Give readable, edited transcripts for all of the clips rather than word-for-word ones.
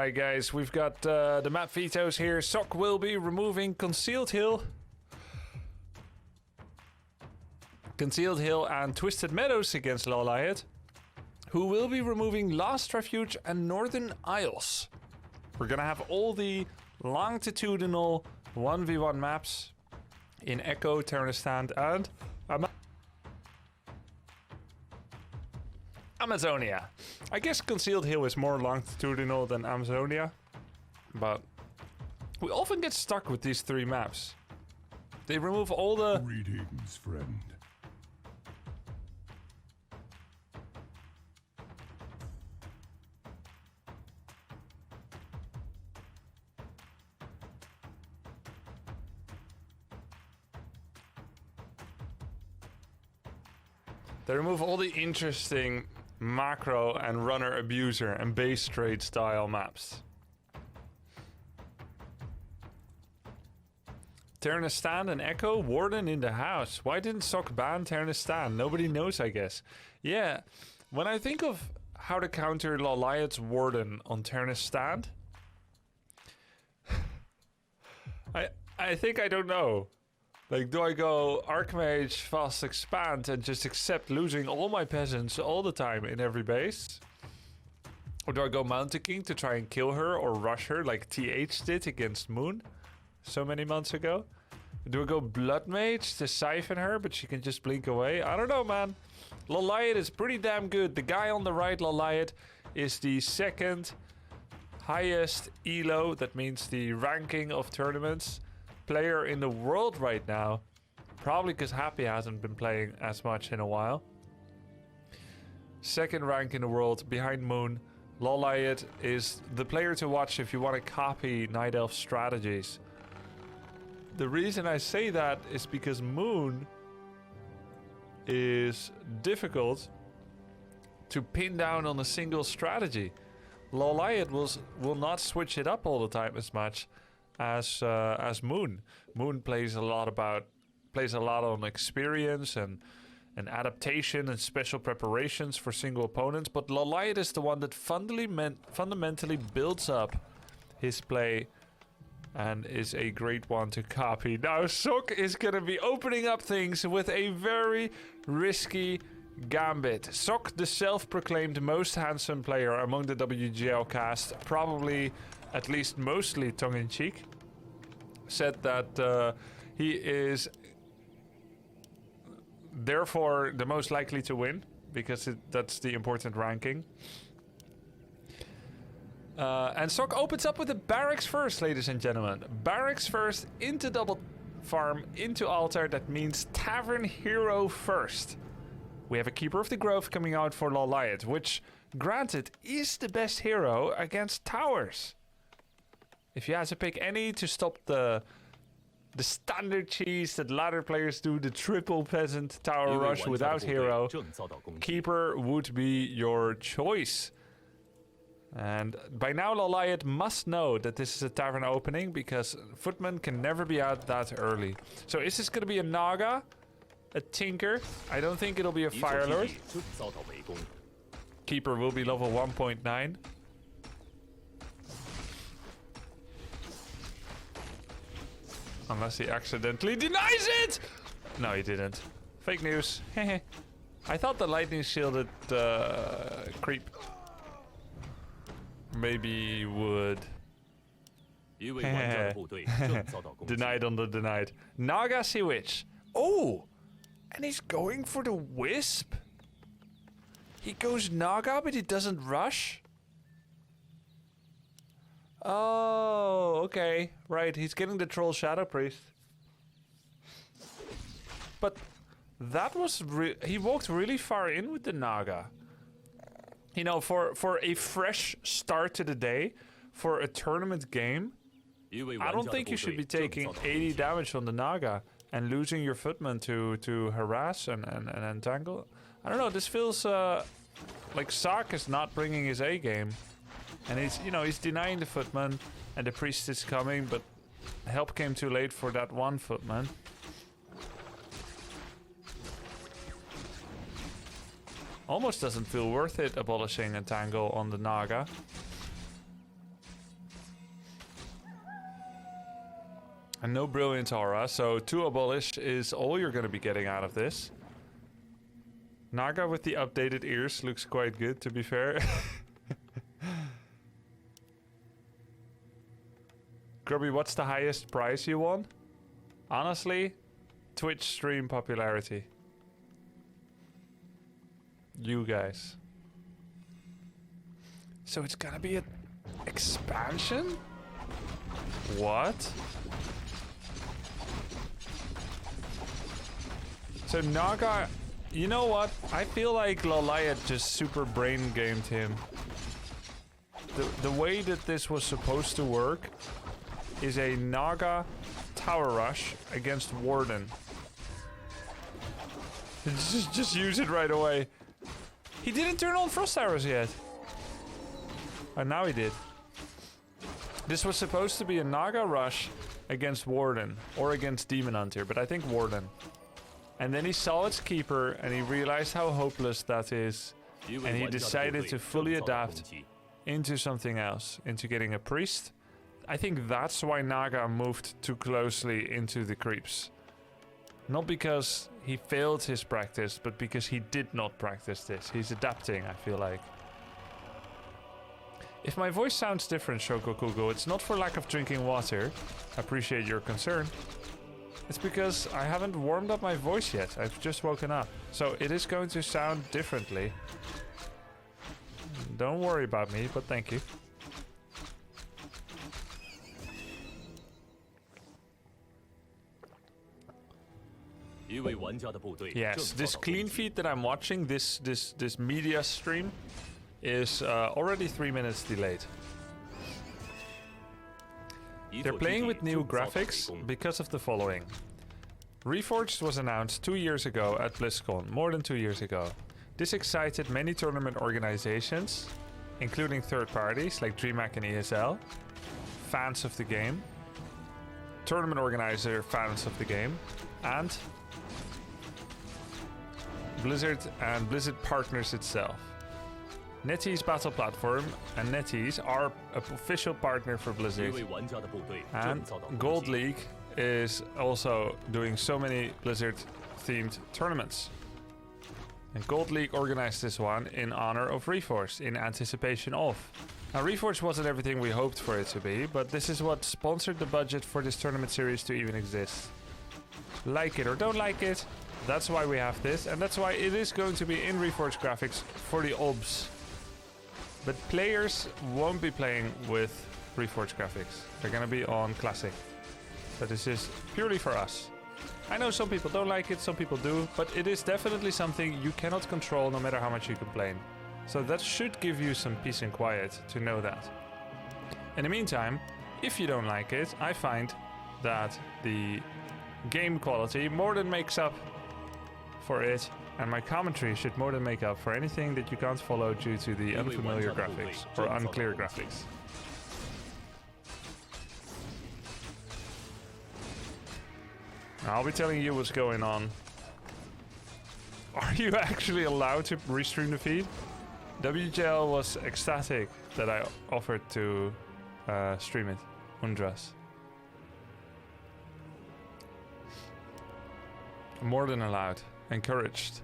Alright guys, we've got the map vetoes here. SOK will be removing Concealed Hill. Concealed Hill and Twisted Meadows against LAWLIET, who will be removing Last Refuge and Northern Isles. We're gonna have all the longitudinal 1v1 maps in Echo, Terrastand, and Amazonia. I guess Concealed Hill is more longitudinal than Amazonia, but we often get stuck with these three maps. They remove all the... Greetings, friend. They remove all the interesting macro and runner abuser and base trade style maps. Terrastand and Echo, Warden in the house. Why didn't SOK ban Terrastand? Nobody knows, I guess. Yeah, when I think of how to counter LAWLIET's Warden on Terrastand, I think I don't know. Like, do I go Archmage, Fast Expand, and just accept losing all my peasants all the time in every base? Or do I go Mountain King to try and kill her or rush her like TH did against Moon so many months ago? Do I go Blood Mage to siphon her, but she can just blink away? I don't know, man. LAWLIET is pretty damn good. The guy on the right, LAWLIET, is the second highest ELO, that means the ranking of tournaments, player in the world right now, probably because Happy hasn't been playing as much in a while. Second rank in the world behind Moon. LAWLIET is the player to watch if you want to copy Night Elf strategies. The reason I say that is because Moon is difficult to pin down on a single strategy. LAWLIET will not switch it up all the time as much as Moon. Moon plays a lot on experience and adaptation and special preparations for single opponents, but LAWLIET is the one that fundamentally builds up his play and is a great one to copy. Now SOK is gonna be opening up things with a very risky gambit. SOK, the self-proclaimed most handsome player among the WGL cast, probably at least mostly tongue-in-cheek, said that he is therefore the most likely to win, because that's the important ranking. And SOK opens up with the Barracks first, ladies and gentlemen. Barracks first, into double farm, into altar. That means Tavern Hero first. We have a Keeper of the Grove coming out for LAWLIET, which, granted, is the best hero against towers. If you had to pick any to stop the standard cheese that ladder players do, the triple peasant tower rush without hero, Keeper would be your choice. And by now LAWLIET must know that this is a tavern opening, because Footman can never be out that early. So is this going to be a Naga? A Tinker? I don't think it'll be a Firelord. Keeper will be level 1.9. Unless he accidentally denies it! No, he didn't. Fake news. I thought the lightning shielded creep maybe would. Denied on the denied. Naga Sea Witch. Oh! And he's going for the Wisp? He goes Naga, but he doesn't rush? Oh, okay. Right, he's getting the Troll Shadow Priest. But that was... he walked really far in with the Naga. You know, for a fresh start to the day, for a tournament game, I don't think you should be taking 80 damage on the Naga and losing your Footman to harass and entangle. I don't know, this feels like SOK is not bringing his A game. And he's denying the Footman, and the Priest is coming, but help came too late for that one Footman. Almost doesn't feel worth it abolishing Entangle on the Naga. And no Brilliant Aura, so 2 Abolish is all you're going to be getting out of this. Naga with the updated ears looks quite good, to be fair. Grubby, what's the highest prize you won? Honestly, Twitch stream popularity. You guys. So it's gonna be an expansion? What? So Naga, you know what? I feel like LAWLIET just super brain gamed him. The way that this was supposed to work is a Naga tower rush against Warden. Just use it right away. He didn't turn on Frost Arrows yet. And now he did. This was supposed to be a Naga rush against Warden or against Demon Hunter, but I think Warden. And then he saw its keeper and he realized how hopeless that is. And he decided to fully adapt into something else, into getting a priest. I think that's why Naga moved too closely into the creeps. Not because he failed his practice, but because he did not practice this. He's adapting, I feel like. If my voice sounds different, Shokokugo, it's not for lack of drinking water. I appreciate your concern. It's because I haven't warmed up my voice yet. I've just woken up. So it is going to sound differently. Don't worry about me, but thank you. Yes, this clean feed that I'm watching, this media stream, is already 3 minutes delayed. They're playing with new graphics because of the following. Reforged was announced 2 years ago at BlizzCon, more than 2 years ago. This excited many tournament organizations, including third parties like DreamHack and ESL, fans of the game, tournament organizer fans of the game, and Blizzard and Blizzard Partners itself. NetEase Battle Platform and NetEase are an official partner for Blizzard. And Gold League is also doing so many Blizzard-themed tournaments. And Gold League organized this one in honor of Reforged, in anticipation of. Now, Reforged wasn't everything we hoped for it to be, but this is what sponsored the budget for this tournament series to even exist. Like it or don't like it, that's why we have this, and that's why it is going to be in Reforged graphics for the OBS. But players won't be playing with Reforged graphics. They're gonna be on Classic. So this is purely for us. I know some people don't like it, some people do, but it is definitely something you cannot control no matter how much you complain. So that should give you some peace and quiet to know that. In the meantime, if you don't like it, I find that the game quality more than makes up for it, and my commentary should more than make up for anything that you can't follow due to the unfamiliar graphics or unclear graphics. I'll be telling you what's going on. Are you actually allowed to restream the feed? WGL was ecstatic that I offered to stream it. Undras. More than allowed. Encouraged.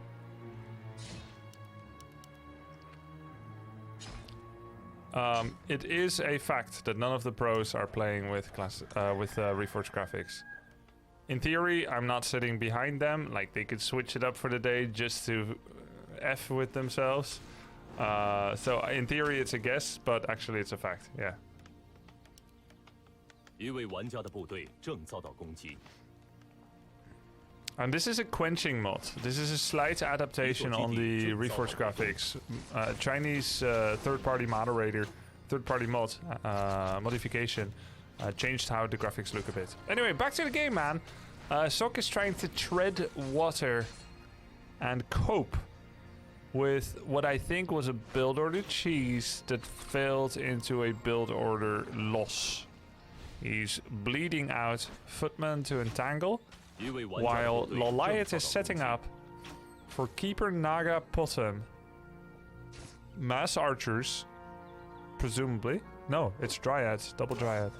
It is a fact that none of the pros are playing with Reforged graphics. In theory, I'm not sitting behind them. Like, they could switch it up for the day just to F with themselves. So in theory, it's a guess, but actually it's a fact. Yeah. And this is a quenching mod. This is a slight adaptation on the Reforged graphics. Chinese third-party moderator, third-party mod modification changed how the graphics look a bit. Anyway, back to the game, man. SOK is trying to tread water and cope with what I think was a build order cheese that failed into a build order loss. He's bleeding out Footman to entangle, while LAWLIET is setting up for Keeper Naga Potem. Mass archers, presumably. No, it's Dryads, double Dryad.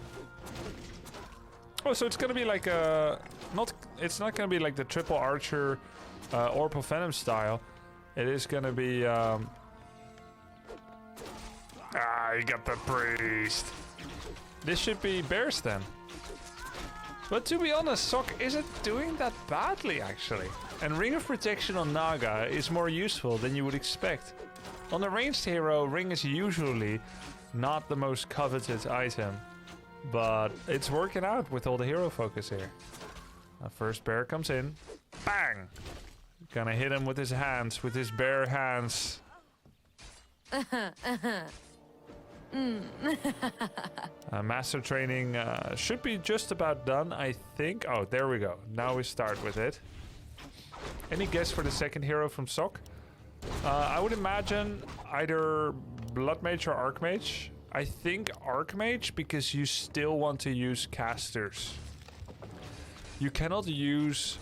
Oh, so it's gonna be like a it's not gonna be like the triple archer Orb of Venom style. It is gonna be you got the priest. This should be bears then. But to be honest, SOK isn't doing that badly actually. And Ring of Protection on Naga is more useful than you would expect. On the ranged hero, Ring is usually not the most coveted item. But it's working out with all the hero focus here. First bear comes in. Bang! Gonna hit him with his hands, with his bare hands. Master training should be just about done, I think. Oh, there we go. Now we start with it. Any guess for the second hero from SOK? I would imagine either Blood Mage or Archmage. I think Archmage because you still want to use casters. You cannot use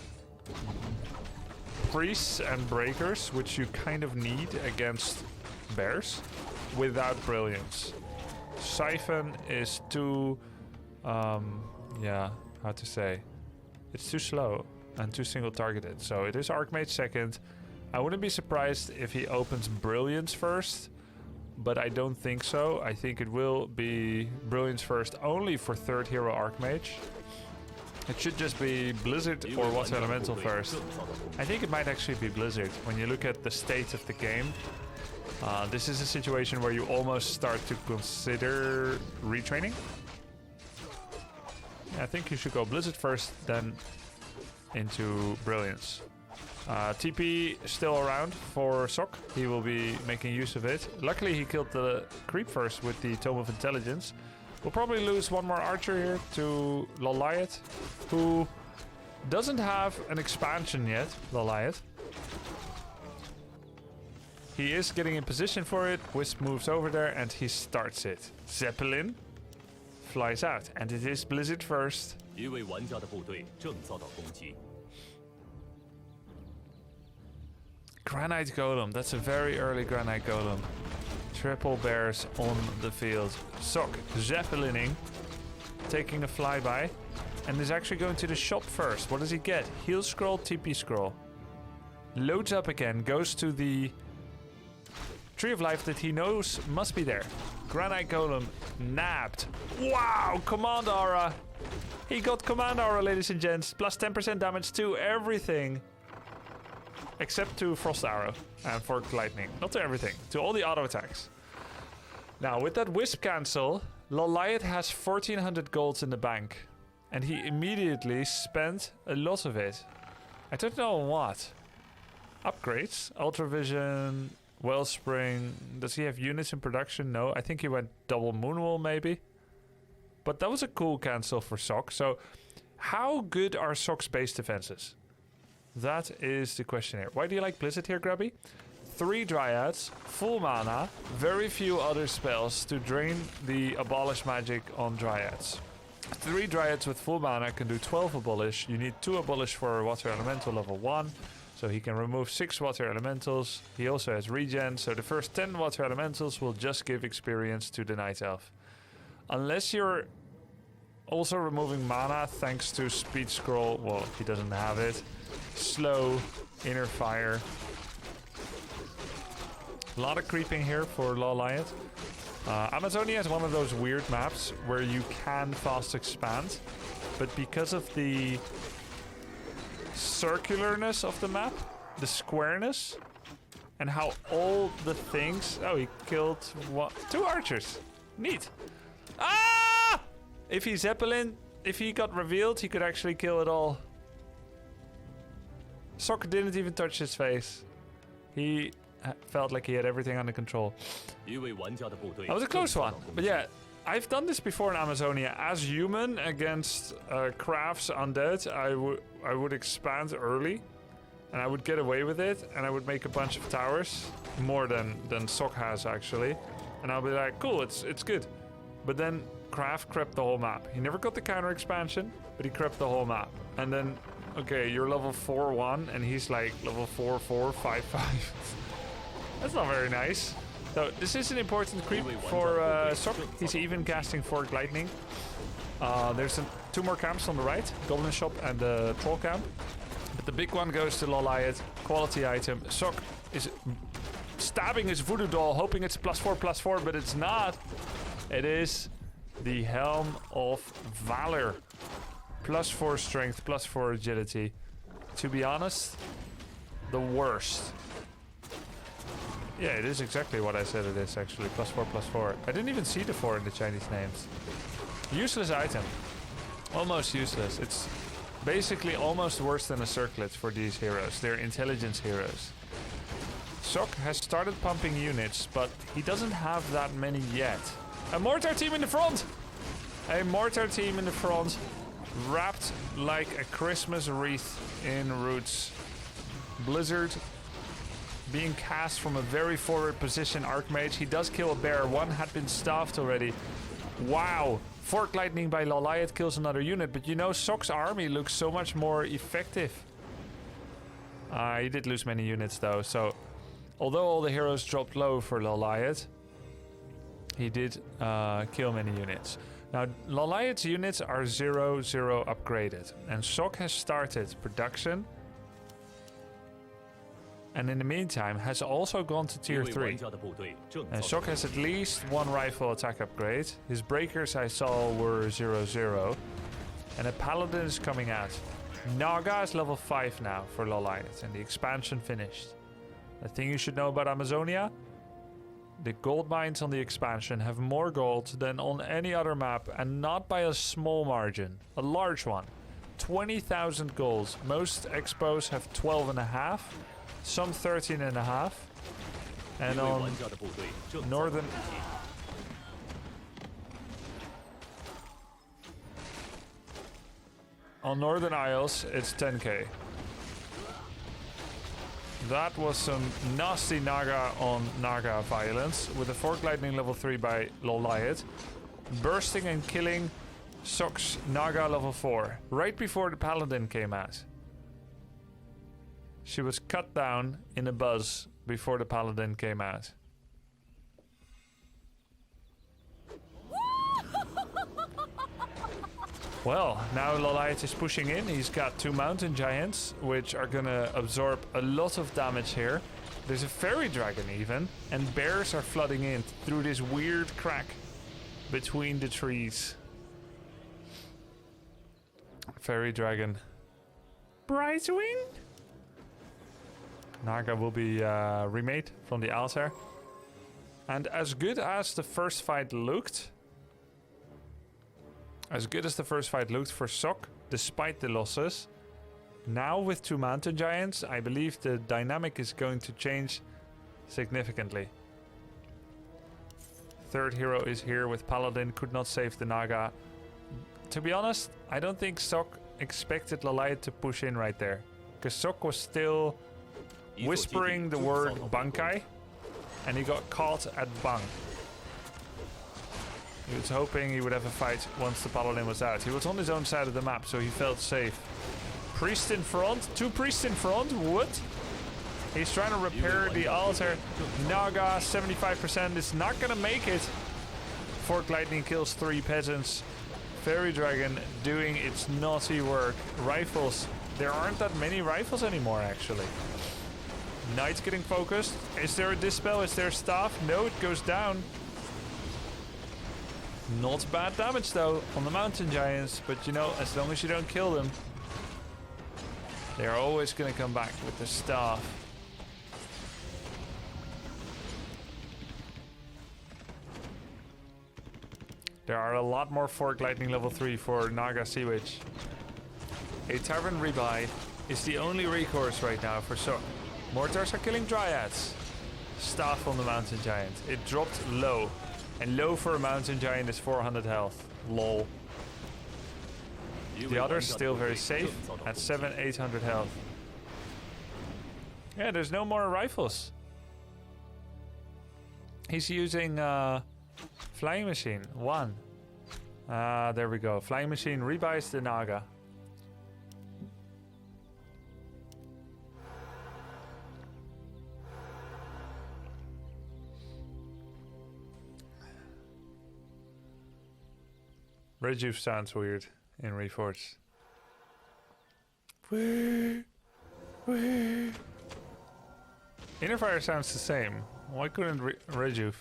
priests and breakers, which you kind of need against bears, without brilliance. Siphon is too, yeah, how to say? It's too slow and too single targeted. So it is Archmage second. I wouldn't be surprised if he opens Brilliance first, but I don't think so. I think it will be Brilliance first only for third hero Archmage. It should just be Blizzard or Water Elemental first. I think it might actually be Blizzard. When you look at the state of the game, this is a situation where you almost start to consider retraining. I think you should go Blizzard first, then into Brilliance. TP still around for SOK. He will be making use of it. Luckily, he killed the creep first with the Tome of Intelligence. We'll probably lose one more archer here to LAWLIET, who doesn't have an expansion yet, LAWLIET. He is getting in position for it. Wisp moves over there and he starts it. Zeppelin flies out, and it is Blizzard first. Granite Golem, that's a very early Granite Golem. Triple bears on the field. SOK Zeppelining, taking a flyby, and is actually going to the shop first. What does he get? Heal scroll, TP scroll. Loads up again, goes to the Tree of Life that he knows must be there. Granite Golem nabbed. Wow, Command Aura. He got Command Aura, ladies and gents. Plus 10% damage to everything. Except to Frost Arrow and Forked Lightning. Not to everything, to all the auto attacks. Now, with that Wisp cancel, LAWLIET has 1400 golds in the bank. And he immediately spent a lot of it. I don't know on what. Upgrades, Ultravision, Wellspring. Does he have units in production? No, I think he went double Moonwall maybe. But that was a cool cancel for SOK. So, how good are SOK's base defenses? That is the question here. Why do you like Blizzard here, Grubby? 3 Dryads, full mana, very few other spells to drain the Abolish magic on Dryads. 3 Dryads with full mana can do 12 Abolish. You need 2 Abolish for Water Elemental level 1. So he can remove 6 Water Elementals. He also has regen, so the first 10 Water Elementals will just give experience to the Night Elf. Unless you're also removing mana thanks to Speed Scroll. Well, he doesn't have it. Slow, Inner Fire. A lot of creeping here for LAWLIET. Amazonia is one of those weird maps where you can fast expand, but because of the circularness of the map, the squareness, and how all the things... Oh, he killed 2 archers. Neat. Ah! If he Zeppelin, if he got revealed, he could actually kill it all. SOK didn't even touch his face. He felt like he had everything under control. That was a close one. But yeah, I've done this before in Amazonia. As human against crafts undead, I would expand early. And I would get away with it. And I would make a bunch of towers. More than SOK has, actually. And I'll be like, cool, it's good. But then Craft crept the whole map. He never got the counter expansion, but he crept the whole map. And then... Okay, you're level 4-1, and he's like level 4-4, 5-5. That's not very nice. So this is an important creep for SOK. He's even casting Forked Lightning. There's two more camps on the right, Goblin Shop and the Troll Camp. But the big one goes to LAWLIET, quality item. SOK is stabbing his voodoo doll, hoping it's +4/+4, but it's not. It is the Helm of Valor. +4 strength, +4 agility. To be honest, the worst. Yeah, it is exactly what I said it is, actually. +4/+4. I didn't even see the 4 in the Chinese names. Useless item. Almost useless. It's basically almost worse than a circlet for these heroes. They're intelligence heroes. SOK has started pumping units, but he doesn't have that many yet. A mortar team in the front! A mortar team in the front, wrapped like a Christmas wreath in roots. Blizzard being cast from a very forward position. Archmage, he does kill a bear. One had been staffed already. Wow! Fork Lightning by LAWLIET kills another unit, but you know, SOK's army looks so much more effective. He did lose many units though, so although all the heroes dropped low for LAWLIET, he did kill many units. Now, LAWLIET's units are 0/0 upgraded, and SOK has started production, and in the meantime has also gone to tier 3. And SOK has at least one rifle attack upgrade. His breakers I saw were 0/0, and a paladin is coming out. Naga is level 5 now for LAWLIET, and the expansion finished. The thing you should know about Amazonia: the gold mines on the expansion have more gold than on any other map, and not by a small margin, a large one. 20,000 gold. Most expos have 12.5, some 13.5, and on northern... On Northern Isles, it's 10k. That was some nasty Naga on Naga violence, with a Fork Lightning level 3 by LAWLIET, bursting and killing SOK's Naga level 4, right before the Paladin came out. She was cut down in a buzz before the Paladin came out. Well, now LAWLIET is pushing in. He's got 2 mountain giants, which are gonna absorb a lot of damage here. There's a fairy dragon even, and bears are flooding in through this weird crack between the trees. Fairy dragon. Brightwing? Naga will be remade from the altar. And as good as the first fight looked, for SOK, despite the losses, now with 2 mountain giants, I believe the dynamic is going to change significantly. Third hero is here with Paladin, could not save the Naga. To be honest, I don't think SOK expected LAWLIET to push in right there, because SOK was still whispering the word Bankai, and he got caught at Bang. He was hoping he would have a fight once the Paladin was out. He was on his own side of the map, so he felt safe. Priest in front, 2 priests in front, what? He's trying to repair the altar. Naga, 75%, is not gonna make it. Fork Lightning kills 3 peasants. Fairy Dragon doing its naughty work. Rifles, there aren't that many rifles anymore actually. Knight's getting focused. Is there a dispel? Is there staff? No, it goes down. Not bad damage though on the mountain giants, but you know, as long as you don't kill them, they are always gonna come back with the staff. There are a lot more Fork Lightning level 3 for Naga Sea Witch. A Tavern Rebuy is the only recourse right now for SOK. Mortars are killing Dryads. Staff on the mountain giant. It dropped low. And low for a mountain giant is 400 health. Lol. The other's still very safe at 800 health. Yeah, there's no more rifles. He's using Flying Machine 1. There we go. Flying Machine rebuys the Naga. Rejuve sounds weird in Reforged. Inner Fire sounds the same. Why couldn't Rejuve?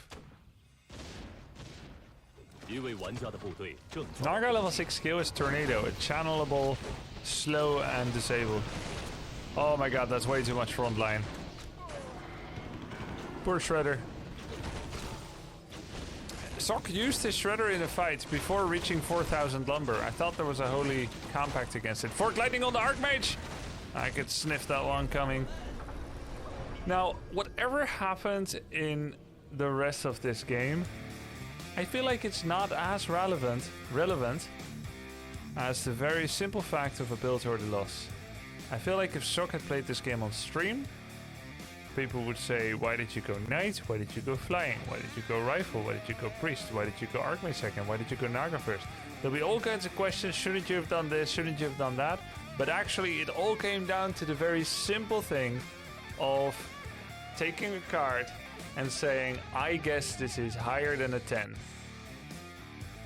Naga level 6 skill is Tornado, a channelable, slow and disabled. Oh my god, that's way too much frontline. Poor Shredder. SOK used his Shredder in a fight before reaching 4000 lumber. I thought there was a holy compact against it. Fork Lightning on the Archmage! I could sniff that one coming. Now, whatever happened in the rest of this game, I feel like it's not as relevant as the very simple fact of a build or the loss. I feel like if SOK had played this game on stream, people would say, why did you go Knight? Why did you go Flying? Why did you go Rifle? Why did you go Priest? Why did you go Archmage second? Why did you go Naga first? There'll be all kinds of questions. Shouldn't you have done this? Shouldn't you have done that? But actually, it all came down to the very simple thing of taking a card and saying, I guess this is higher than a 10.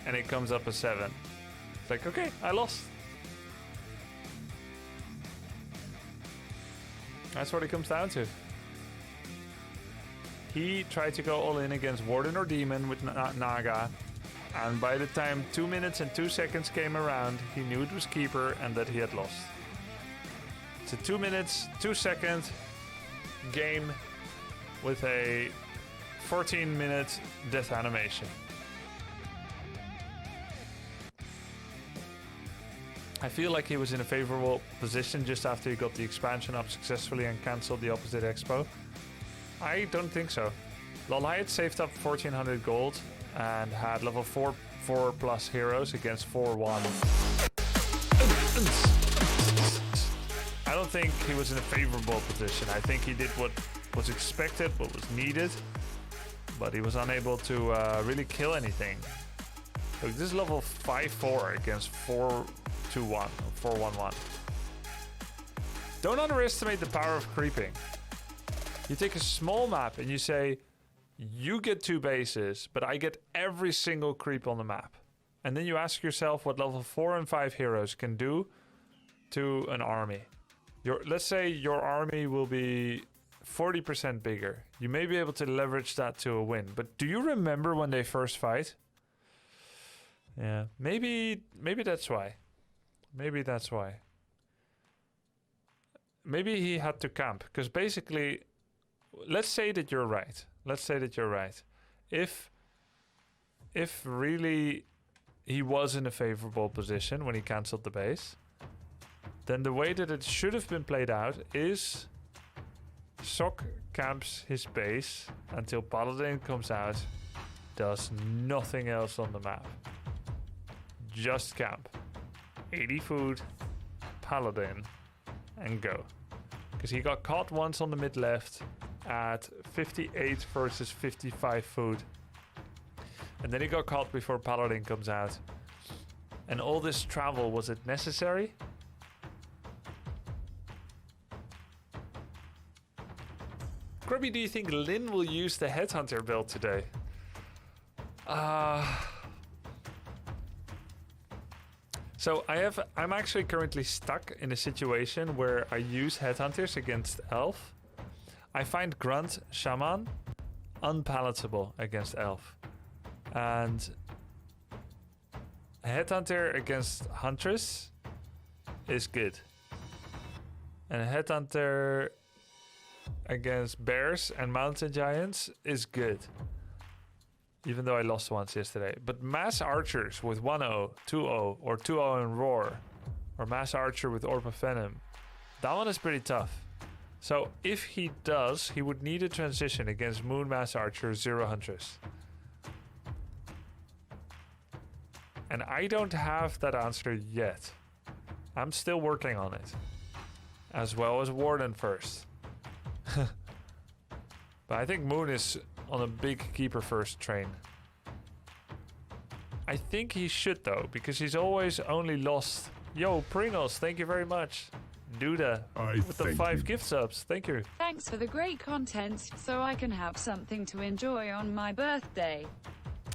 And it comes up a 7. It's like, okay, I lost. That's what it comes down to. He tried to go all in against Warden or Demon with Naga. And by the time 2 minutes and 2 seconds came around, he knew it was Keeper and that he had lost. It's a 2 minutes, 2 second game with a 14-minute death animation. I feel like he was in a favorable position just after he got the expansion up successfully and cancelled the opposite expo. I don't think so. LAWLIET saved up 1400 gold and had level 4 plus heroes against 4-1. I don't think he was in a favorable position. I think he did what was expected, what was needed, but he was unable to really kill anything. Look, this is level 5-4 against 4-2-1, 4-1-1. Don't underestimate the power of creeping. You take a small map and you say, you get 2 bases, but I get every single creep on the map. And then you ask yourself what level 4 and 5 heroes can do to an army. Let's say your army will be 40% bigger. You may be able to leverage that to a win. But do you remember when they first fight? Yeah, maybe that's why. Maybe that's why. Maybe he had to camp. Because basically, let's say that you're right. Let's say that you're right. If really he was in a favorable position when he cancelled the base, then the way that it should have been played out is SOK camps his base until Paladin comes out, does nothing else on the map. Just camp. 80 food, Paladin, and go. Because he got caught once on the mid left at 58 versus 55 food. And then he got caught before Paladin comes out. And all this travel, was it necessary? Grubby, do you think Lin will use the Headhunter build today? So I'm actually currently stuck in a situation where I use Headhunters against Elf. I find Grunt Shaman unpalatable against Elf. And Headhunter against Huntress is good. And Headhunter against Bears and Mountain Giants is good. Even though I lost once yesterday. But Mass Archers with 1-0, 2-0, or 2-0 and Roar, or Mass Archer with Orb of Venom, that one is pretty tough. So if he does, he would need a transition against Moon Mass Archer, 0 Huntress. And I don't have that answer yet. I'm still working on it. As well as Warden first. But I think Moon is on a big keeper first train. I think he should though, because he's always only lost. Yo, Pringles, thank you very much. Duda with the 5 gift subs. Thank you. Thanks for the great content, so I can have something to enjoy on my birthday.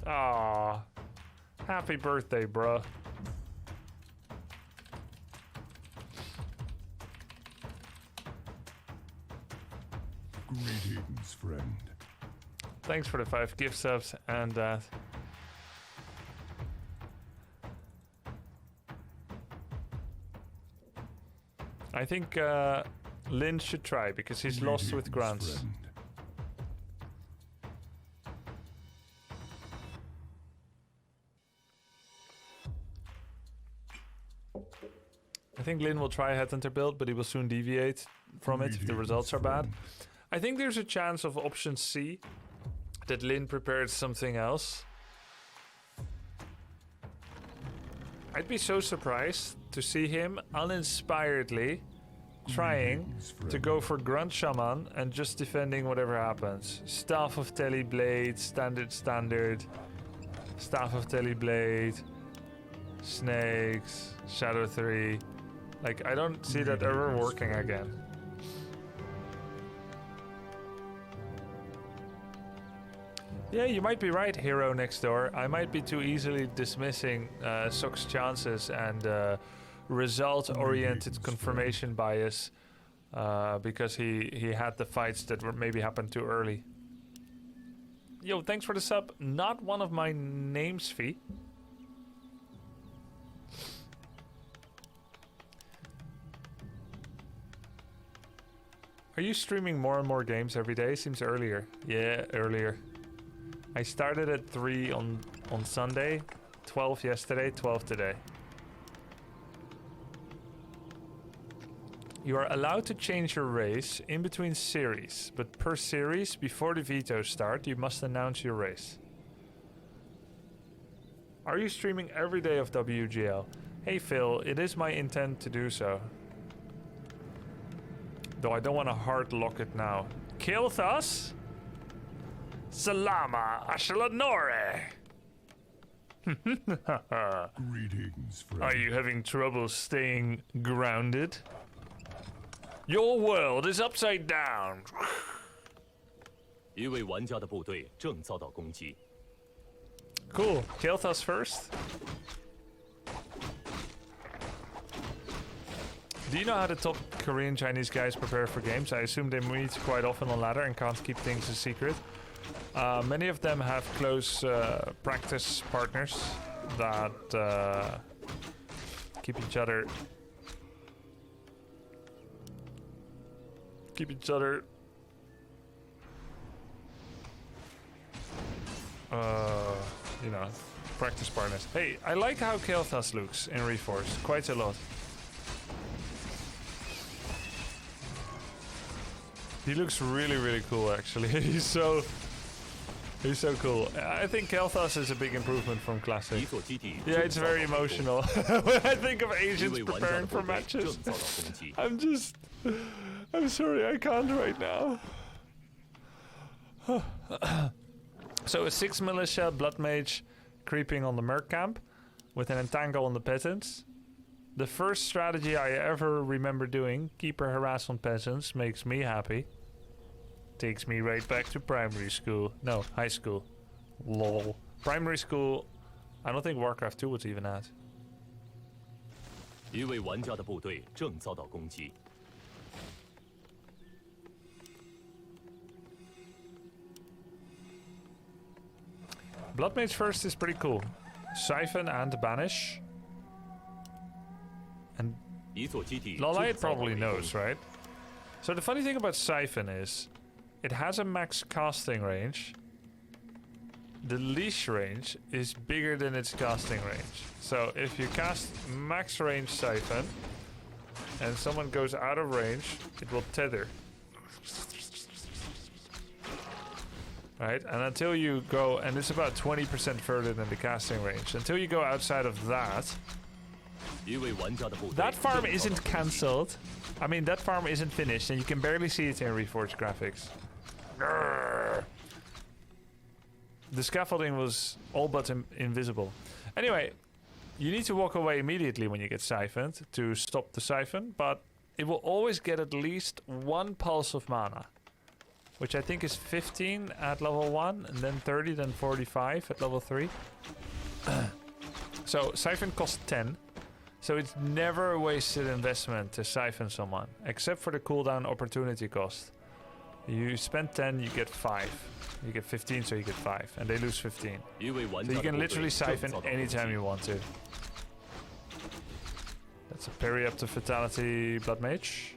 Ah, Happy birthday, bruh. Greetings, friend. Thanks for the 5 gift subs and that. I think Lynn should try because he's lost with grunts. Friend. I think Lynn will try Headhunter build, but he will soon deviate from it if the results are bad. I think there's a chance of option C that Lynn prepared something else. I'd be so surprised to see him uninspiredly trying to go for Grunt Shaman and just defending whatever happens. Staff of Teleblade, standard, Staff of Teleblade, Snakes, Shadow 3. Like, I don't see that ever working again. Yeah, you might be right, Hero Next Door. I might be too easily dismissing SOK's chances and result-oriented confirmation bias because he had the fights that were maybe happened too early. Yo, thanks for the sub. Not one of my names, Fee. Are you streaming more and more games every day? Seems earlier. Yeah, earlier. I started at 3 on Sunday, 12 yesterday, 12 today. You are allowed to change your race in between series, but per series, before the vetoes start, you must announce your race. Are you streaming every day of WGL? Hey Phil, it is my intent to do so. Though I don't want to hard lock it now. Kilthus? Salama Ashalanore! Greetings, friend. Are you having trouble staying grounded? Your world is upside down. 一位玩家的部队正遭到攻击。 Cool. Kilthus first. Do you know how the top Korean Chinese guys prepare for games? I assume they meet quite often on ladder and can't keep things a secret. Many of them have close practice partners that keep each other you know, practice partners. Hey, I like how Kilthus looks in Reforged quite a lot. He looks really, really cool, actually. He's so cool. I think Kel'Thas is a big improvement from Classic. Yeah, it's very emotional. When I think of Asians preparing for matches, I'm sorry, I can't right now. So a 6 militia blood mage creeping on the merc camp with an entangle on the peasants. The first strategy I ever remember doing, keeper harass on peasants, makes me happy. Takes me right back to primary school. No, high school. Lol. Primary school, I don't think Warcraft 2 was even at. 一位玩家的部队正遭到攻击。 Blood Mage first is pretty cool. Siphon and Banish. And LAWLIET probably knows, right? So the funny thing about Siphon is it has a max casting range. The leash range is bigger than its casting range. So if you cast max range Siphon and someone goes out of range, it will tether. Right? And until you go, and it's about 20% further than the casting range. Until you go outside of that, that farm isn't cancelled. I mean, that farm isn't finished, and you can barely see it in Reforged graphics. Grrr. The scaffolding was all but invisible. Anyway, you need to walk away immediately when you get siphoned to stop the siphon, but it will always get at least one pulse of mana, which I think is 15 at level 1, and then 30, then 45 at level 3. So Siphon costs 10. So it's never a wasted investment to Siphon someone. Except for the cooldown opportunity cost. You spend 10, you get 5. You get 15, so you get 5. And they lose 15. So you can literally Siphon anytime you want to. That's a parry up to Fatality Blood Mage.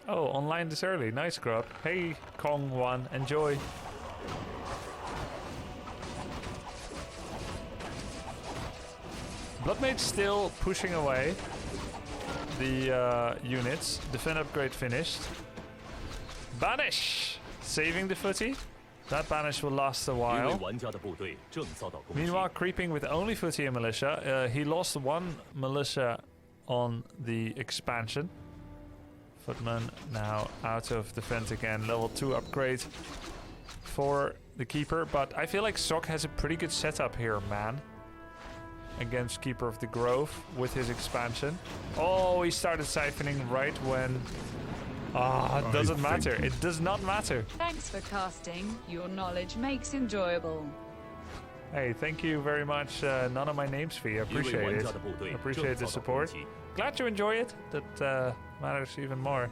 Oh, online this early. Nice, Grub. Hey, Kong1, enjoy. Blood Mage still pushing away the units. Defend upgrade finished. Banish! Saving the footy. That banish will last a while. Meanwhile, creeping with only footy and militia. He lost 1 militia on the expansion. Footman now out of defense again. Level 2 upgrade for the Keeper. But I feel like SOK has a pretty good setup here, man. Against Keeper of the Grove with his expansion. Oh, he started siphoning right when... Ah, it doesn't matter. It does not matter. Thanks for casting. Your knowledge makes enjoyable. Hey, thank you very much. None of my name's fee. I appreciate it. I appreciate the support. Glad you enjoy it. That matters even more.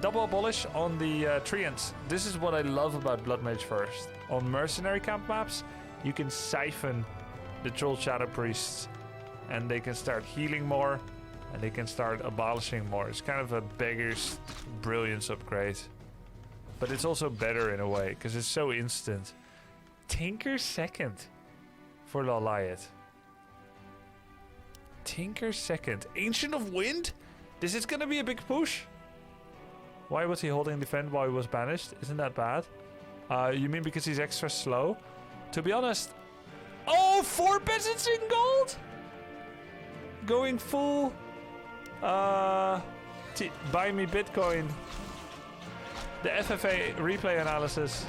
Double abolish on the Treants. This is what I love about Blood Mage First. On mercenary camp maps, you can siphon the Troll Shadow Priests, and they can start healing more, and they can start abolishing more. It's kind of a beggar's brilliance upgrade. But it's also better in a way, because it's so instant. Tinker second for LAWLIET. Tinker second. Ancient of Wind? This is gonna be a big push. Why was he holding defend while he was banished? Isn't that bad? You mean because he's extra slow? To be honest... Oh, 4 peasants in gold? Going full... buy me Bitcoin. The FFA replay analysis.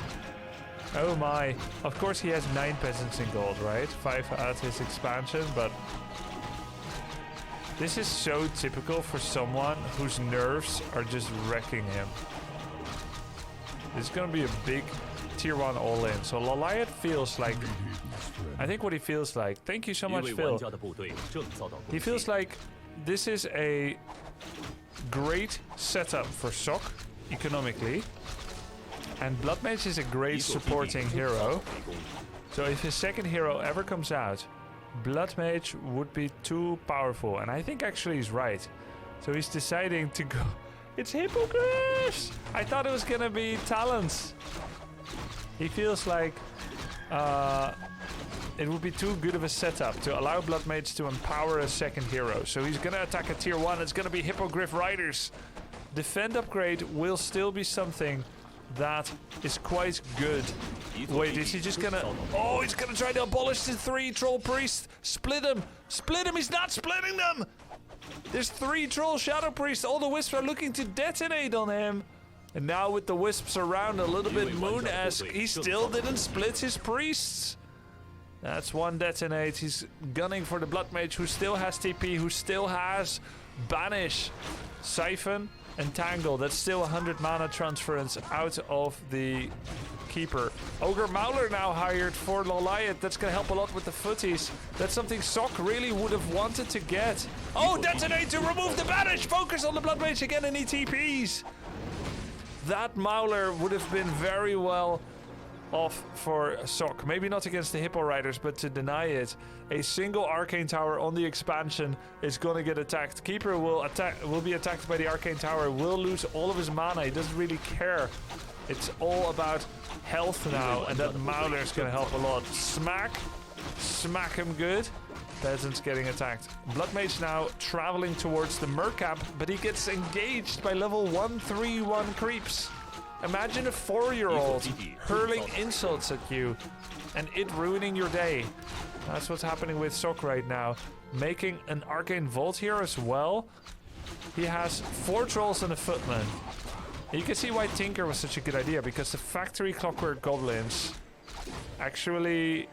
Oh my. Of course he has 9 peasants in gold, right? 5 at his expansion, but... This is so typical for someone whose nerves are just wrecking him. This is gonna be a big tier 1 all-in. So LAWLIET feels like... I think what he feels like... Thank you so much, Phil. He feels like this is a great setup for SOK, economically. And Blood Mage is a great supporting hero. So if his second hero ever comes out, Blood Mage would be too powerful. And I think actually he's right. So he's deciding to go... It's Hippogriffs! I thought it was gonna be Talons. He feels like... it would be too good of a setup to allow Blood Mage to empower a second hero. So he's gonna attack a tier 1. It's gonna be Hippogriff Riders. Defend upgrade will still be something that is quite good. Wait, is he just gonna... Oh, he's gonna try to abolish the 3 Troll Priests. Split him. Split him. He's not splitting them. There's 3 Troll Shadow Priests. All the Wisps are looking to detonate on him. And now with the Wisps around a little bit Moon-esque, he still didn't split his Priests. That's 1 detonate. He's gunning for the Blood Mage, who still has TP, who still has Banish, Siphon, and Tangle. That's still 100 mana transference out of the Keeper. Ogre Mauler now hired for LAWLIET. That's going to help a lot with the footies. That's something SOK really would have wanted to get. Oh, detonate to remove the Banish! Focus on the Blood Mage again and he TPs! That Mauler would have been very well off for SOK. Maybe not against the Hippo Riders, but to deny it. A single Arcane Tower on the expansion is going to get attacked. Keeper will be attacked by the Arcane Tower, will lose all of his mana. He doesn't really care. It's all about health now, and that Mauler is going to help a lot. Smack him good. Peasants getting attacked. Blood Mage now traveling towards the Mercap, but he gets engaged by level 131 creeps. Imagine a 4-year-old hurling insults at you and it ruining your day. That's what's happening with SOK right now. Making an Arcane Vault here as well. He has 4 Trolls and a Footman. And you can see why Tinker was such a good idea, because the Factory Clockwork Goblins actually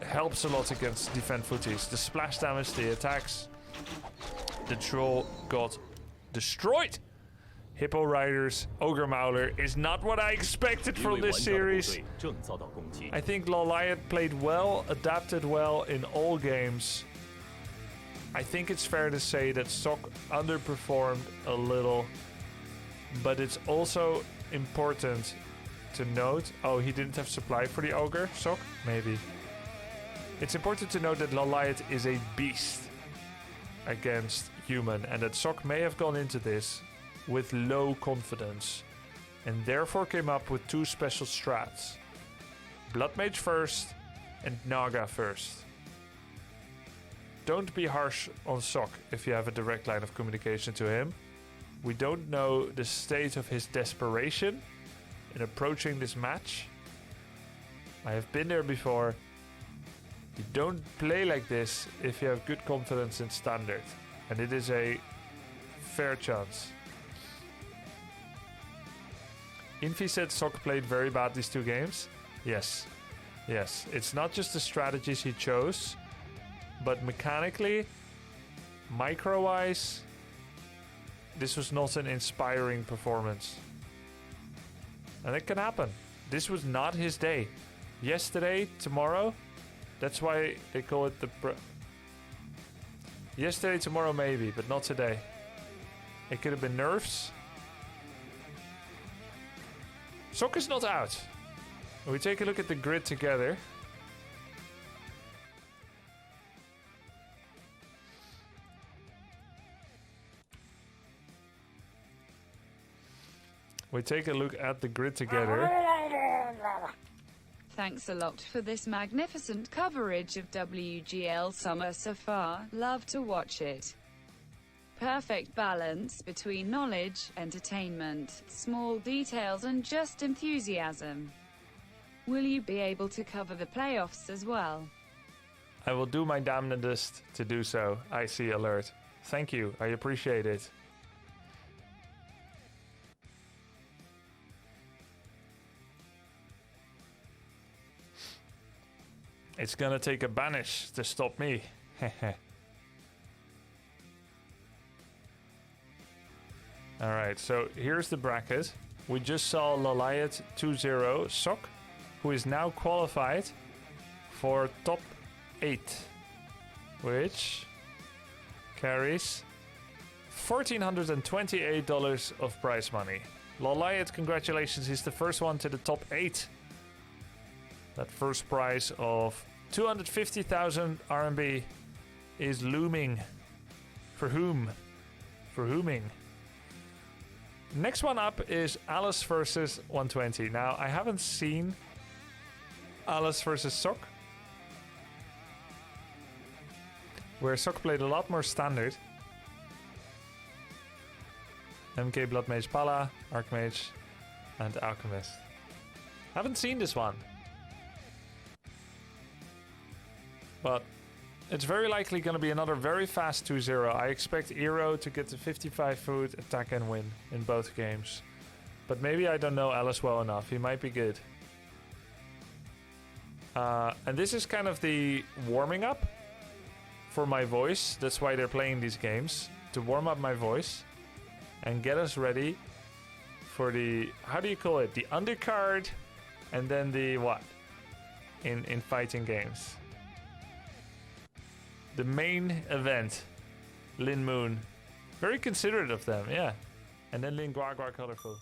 helps a lot against defend footies. The splash damage, the attacks. The Troll got destroyed. Hippo Riders, Ogre Mauler is not what I expected 一 from 位玩 this 家的部 series. 队正遭到攻击。 I think LAWLIET played well, adapted well in all games. I think it's fair to say that SOK underperformed a little, but it's also important to note... Oh, he didn't have supply for the Ogre, SOK? Maybe. It's important to note that LAWLIET is a beast against human, and that SOK may have gone into this with low confidence, and therefore came up with two special strats. Blood Mage first and Naga first. Don't be harsh on SOK if you have a direct line of communication to him. We don't know the state of his desperation in approaching this match. I have been there before. You don't play like this if you have good confidence in standard, and it is a fair chance. Infi said SOK played very bad these two games. Yes. Yes. It's not just the strategies he chose, but mechanically, micro-wise, this was not an inspiring performance. And it can happen. This was not his day. Yesterday, tomorrow, that's why they call it the... Yesterday, tomorrow maybe, but not today. It could have been nerfs. SOK is not out. We take a look at the grid together. We take a look at the grid together. Thanks a lot for this magnificent coverage of WGL summer so far. Love to watch it. Perfect balance between knowledge, entertainment, small details and just enthusiasm. Will you be able to cover the playoffs as well? I will do my damnedest to do so. I see alert. Thank you. I appreciate it. It's gonna take a banish to stop me. Alright, so here's the bracket. We just saw LAWLIET 2-0 SOK, who is now qualified for top 8, which carries $1,428 of prize money. LAWLIET, congratulations, he's the first one to the top 8. That first prize of 250,000 RMB is looming. For whom? For whoming? Next one up is Alice versus 120. Now, I haven't seen Alice versus SOK, where SOK played a lot more standard. MK, Blood Mage, Pala, Archmage, and Alchemist. Haven't seen this one. But it's very likely going to be another very fast 2-0. I expect Eero to get the 55 food, attack and win in both games. But maybe I don't know Alice well enough. He might be good. And this is kind of the warming up for my voice. That's why they're playing these games. To warm up my voice. And get us ready for the... How do you call it? The undercard. And then the what? In fighting games. The main event, Lin Moon. Very considerate of them, yeah. And then Lin Guagua Colorful.